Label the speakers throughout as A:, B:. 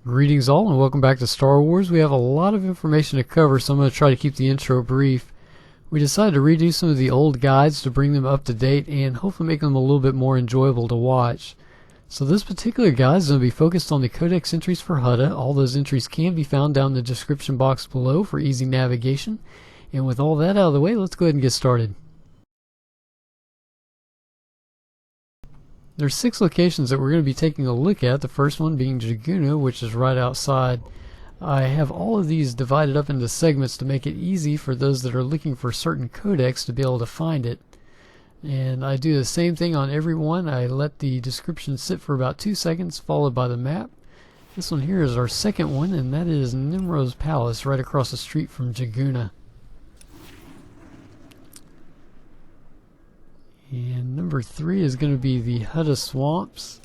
A: Greetings all and welcome back to Star Wars. We have a lot of information to cover, so I'm going to try to keep the intro brief. We decided to redo some of the old guides to bring them up to date and hopefully make them a little bit more enjoyable to watch. So this particular guide is going to be focused on the Codex entries for Hutta. All those entries can be found down in the description box below for easy navigation. And with all that out of the way, let's go ahead and get started. There's 6 locations that we're going to be taking a look at, the first one being Jigunna, which is right outside. I have all of these divided up into segments to make it easy for those that are looking for certain codex to be able to find it. And I do the same thing on every one. I let the description sit for about 2 seconds, followed by the map. This one here is our second one, and that is Nem'ro's Palace, right across the street from Jigunna. And number 3 is going to be the Hutta Swamps.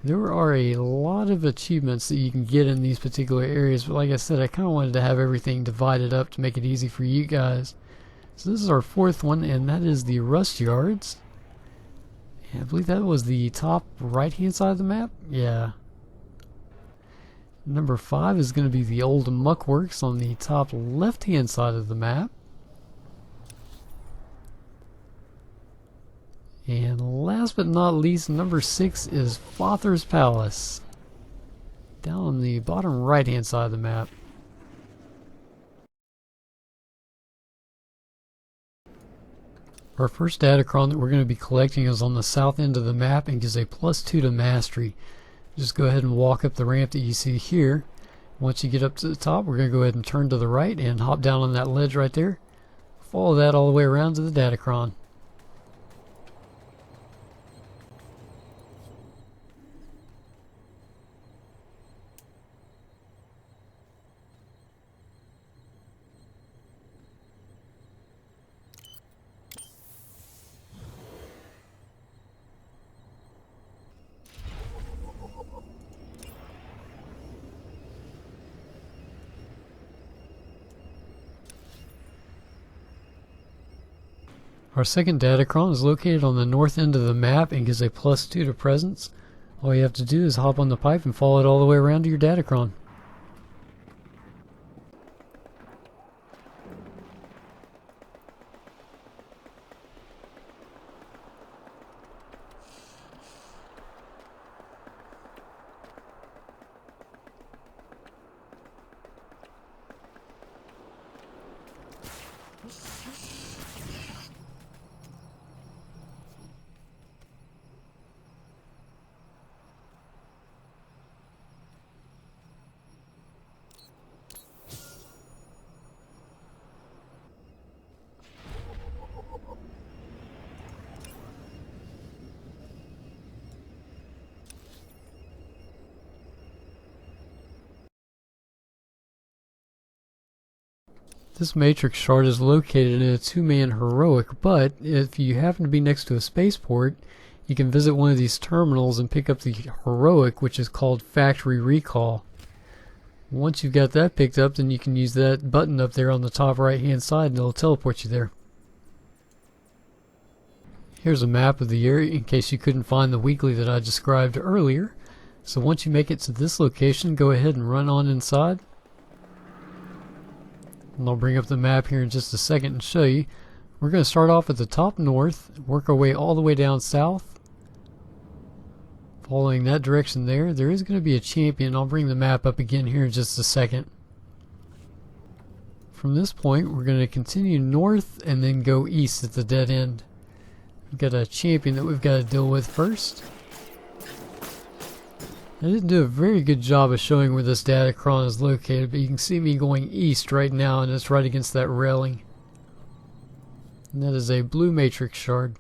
A: There are a lot of achievements that you can get in these particular areas, but like I said, I kind of wanted to have everything divided up to make it easy for you guys. So this is our 4th one, and that is the Rust Yards. And I believe that was the top right hand side of the map. Yeah. Number 5 is going to be the Old Muckworks on the top left hand side of the map. And last but not least, number 6 is Father's Palace, down on the bottom right hand side of the map. Our first Datacron that we're going to be collecting is on the south end of the map and gives a +2 to mastery. Just go ahead and walk up the ramp that you see here. Once you get up to the top, we're going to go ahead and turn to the right and hop down on that ledge right there. Follow that all the way around to the Datacron. Our second Datacron is located on the north end of the map and gives a +2 to presence. All you have to do is hop on the pipe and follow it all the way around to your Datacron. This matrix shard is located in a 2-man heroic, but if you happen to be next to a spaceport, you can visit one of these terminals and pick up the heroic, which is called Factory Recall. Once you've got that picked up, then you can use that button up there on the top right hand side and it'll teleport you there. Here's a map of the area in case you couldn't find the weekly that I described earlier. So once you make it to this location, go ahead and run on inside. And I'll bring up the map here in just a second and show you. We're going to start off at the top north, work our way all the way down south. Following that direction there is going to be a champion. I'll bring the map up again here in just a second. From this point, we're going to continue north and then go east at the dead end. We've got a champion that we've got to deal with first. I didn't do a very good job of showing where this Datacron is located, but you can see me going east right now, and it's right against that railing. And that is a blue matrix shard.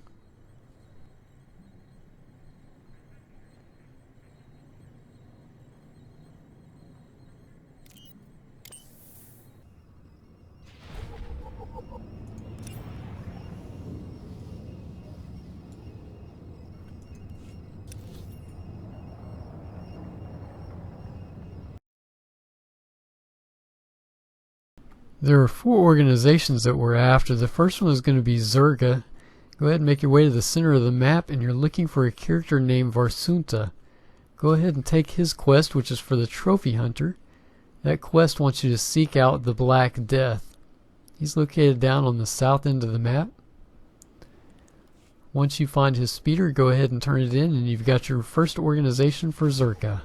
A: There are 4 organizations that we're after. The first one is going to be Czerka. Go ahead and make your way to the center of the map, and you're looking for a character named Var'Soonta. go ahead and take his quest, which is for the Trophy Hunter. That quest wants you to seek out the Black Death. He's located down on the south end of the map. Once you find his speeder, go ahead and turn it in, and you've got your first organization for Czerka.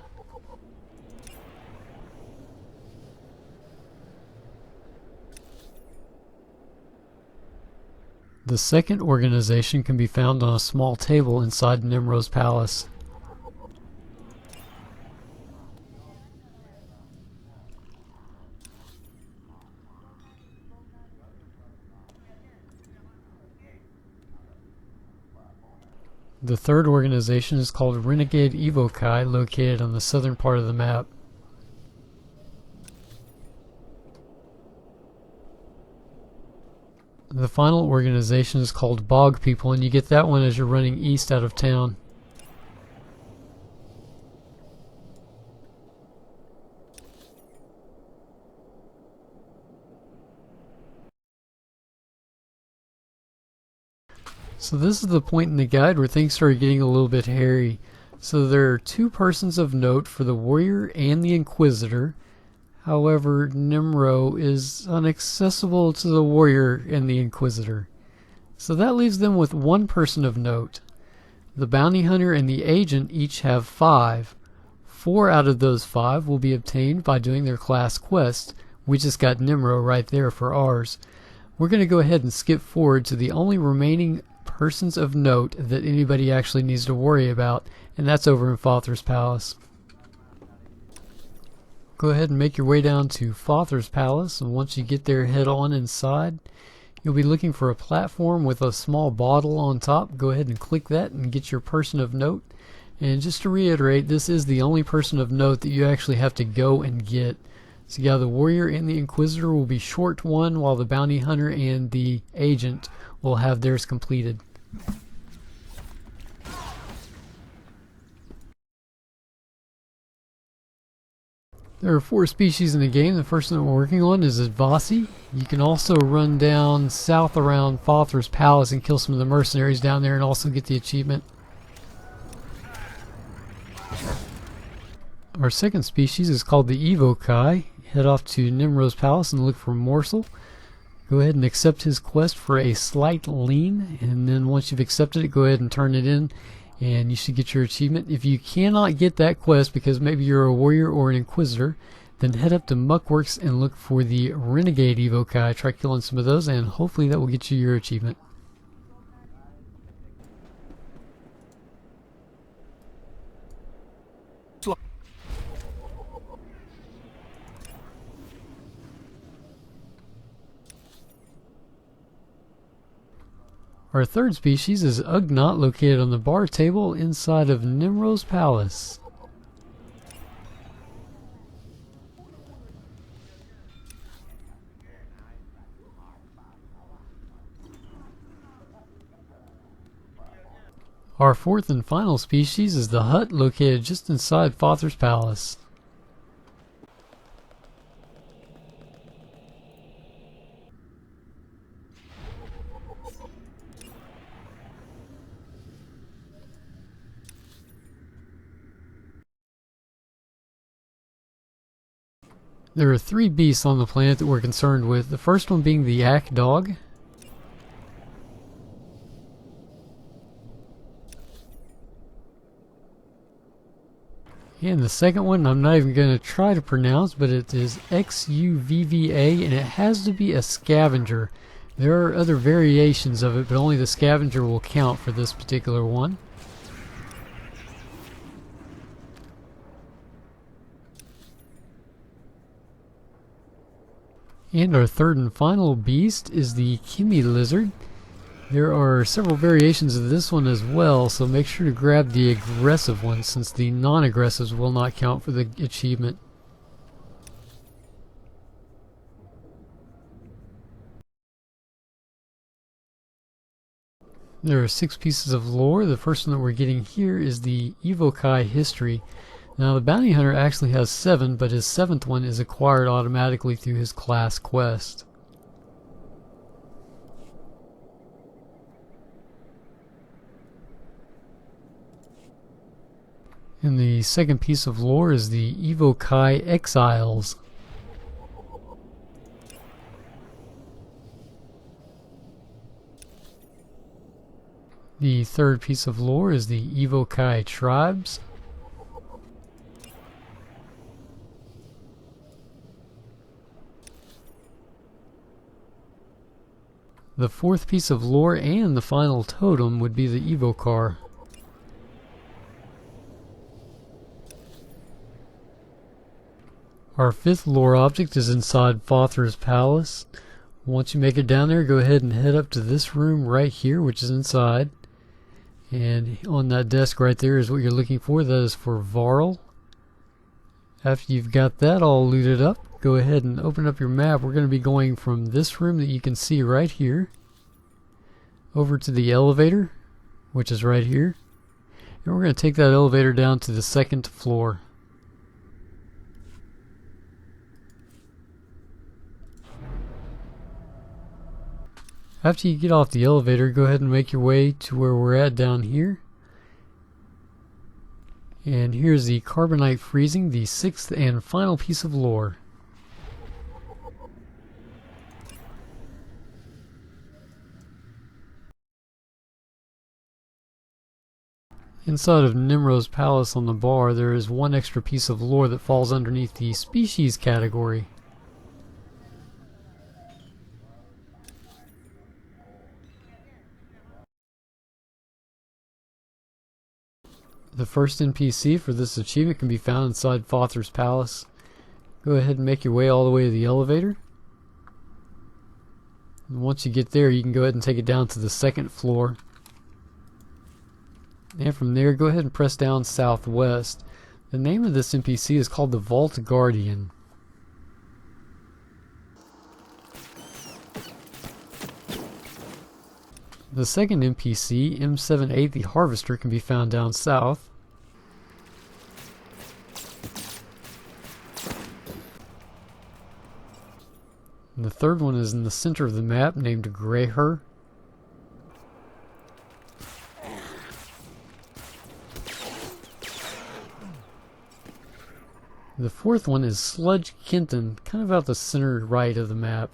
A: The second organization can be found on a small table inside Nem'ro's palace. The third organization is called Renegade Evocii, located on the southern part of the map. The final organization is called Bog People, and you get that one as you're running east out of town. So this is the point in the guide where things start getting a little bit hairy. So there are two persons of note for the Warrior and the Inquisitor. However, Nem'ro is inaccessible to the Warrior and the Inquisitor. So that leaves them with one person of note. The Bounty Hunter and the Agent each have 5. 4 out of those 5 will be obtained by doing their class quest. We just got Nem'ro right there for ours. We're going to go ahead and skip forward to the only remaining persons of note that anybody actually needs to worry about, and that's over in Father's Palace. Go ahead and make your way down to Father's Palace, and once you get there, head on inside. You'll be looking for a platform with a small bottle on top. Go ahead and click that and get your person of note. And just to reiterate, this is the only person of note that you actually have to go and get. So yeah, the Warrior and the Inquisitor will be short 1, while the Bounty Hunter and the Agent will have theirs completed. There are 4 species in the game. The first one that we're working on is Advozse. You can also run down south around Father's Palace and kill some of the mercenaries down there and also get the achievement. Our second species is called the Evocii. Head off to Nem'ro's palace and look for Morsel. Go ahead and accept his quest for a slight lean, and then once you've accepted it, go ahead and turn it in, and you should get your achievement. If you cannot get that quest because maybe you're a Warrior or an Inquisitor, then head up to Muckworks and look for the Renegade Evocii. Try killing some of those, and hopefully that will get you your achievement. Our third species is Ugnaught, located on the bar table inside of Nem'ro's palace. Our fourth and final species is the Hutt, located just inside Father's palace. There are 3 beasts on the planet that we're concerned with. The first one being the Akk Dog. And the second one, I'm not even going to try to pronounce, but it is Xuvva, and it has to be a Scavenger. There are other variations of it, but only the Scavenger will count for this particular one. And our third and final beast is the Chemilizard. There are several variations of this one as well, so make sure to grab the aggressive one since the non-aggressives will not count for the achievement. There are 6 pieces of lore. The first one that we're getting here is the Evocii History. Now the Bounty Hunter actually has 7, but his 7th one is acquired automatically through his class quest. And the second piece of lore is the Evocii Exiles. The third piece of lore is the Evocii Tribes. The fourth piece of lore and the final totem would be the Evocar. Our fifth lore object is inside Fothr's palace. Once you make it down there, go ahead and head up to this room right here, which is inside. And on that desk right there is what you're looking for. That is for Varl. After you've got that all looted up, go ahead and open up your map. We're going to be going from this room that you can see right here over to the elevator, which is right here. And we're going to take that elevator down to the second floor. After you get off the elevator, go ahead and make your way to where we're at down here. And here's the Carbonite Freezing, the sixth and final piece of lore. Inside of Nem'ro's palace on the bar, there is one extra piece of lore that falls underneath the species category. The first NPC for this achievement can be found inside Fothr's palace. Go ahead and make your way all the way to the elevator. And once you get there, you can go ahead and take it down to the second floor. And from there, go ahead and press down southwest. The name of this NPC is called the Vault Guardian. The second NPC, M78 the Harvester, can be found down south. And the third one is in the center of the map, named Grahuur. The fourth one is Sludge Kintan, kind of out the center right of the map.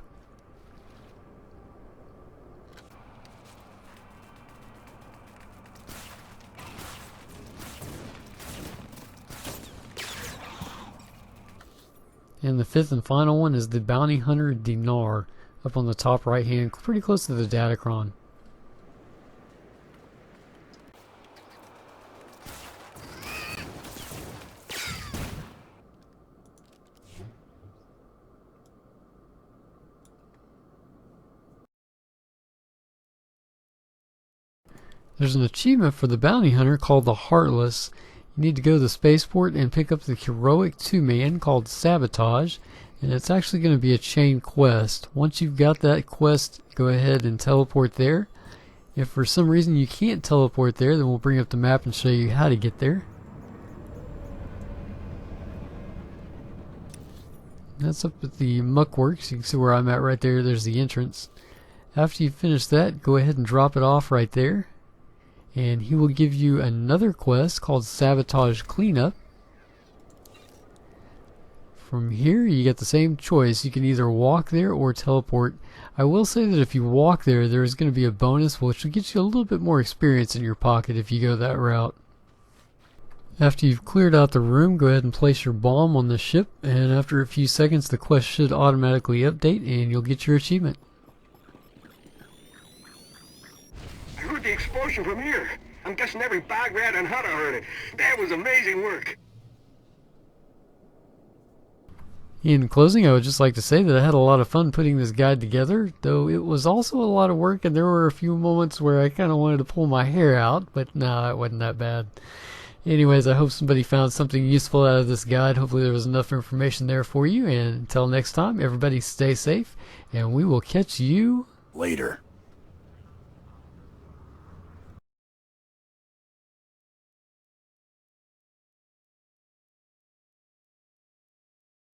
A: And the fifth and final one is the Bounty Hunter Dinar, up on the top right hand, pretty close to the Datacron. There's an achievement for the Bounty Hunter called the Heartless. You need to go to the spaceport and pick up the heroic 2-man called Sabotage, and it's actually going to be a chain quest. Once you've got that quest, go ahead and teleport there. If for some reason you can't teleport there, then we'll bring up the map and show you how to get there. That's up at the Muckworks. You can see where I'm at right there. There's the entrance. After you finish that, go ahead and drop it off right there. And he will give you another quest called Sabotage Cleanup. From here you get the same choice. You can either walk there or teleport. I will say that if you walk there, there is going to be a bonus which will get you a little bit more experience in your pocket if you go that route. After you've cleared out the room, go ahead and place your bomb on the ship, and after a few seconds the quest should automatically update and you'll get your achievement.
B: I heard the explosion from here. I'm guessing every bag rat in Hutta heard it. That was amazing work.
A: In closing, I would just like to say that I had a lot of fun putting this guide together, though it was also a lot of work and there were a few moments where I kind of wanted to pull my hair out, but no, it wasn't that bad. Anyways, I hope somebody found something useful out of this guide. Hopefully there was enough information there for you, and until next time, everybody stay safe, and we will catch you
C: later.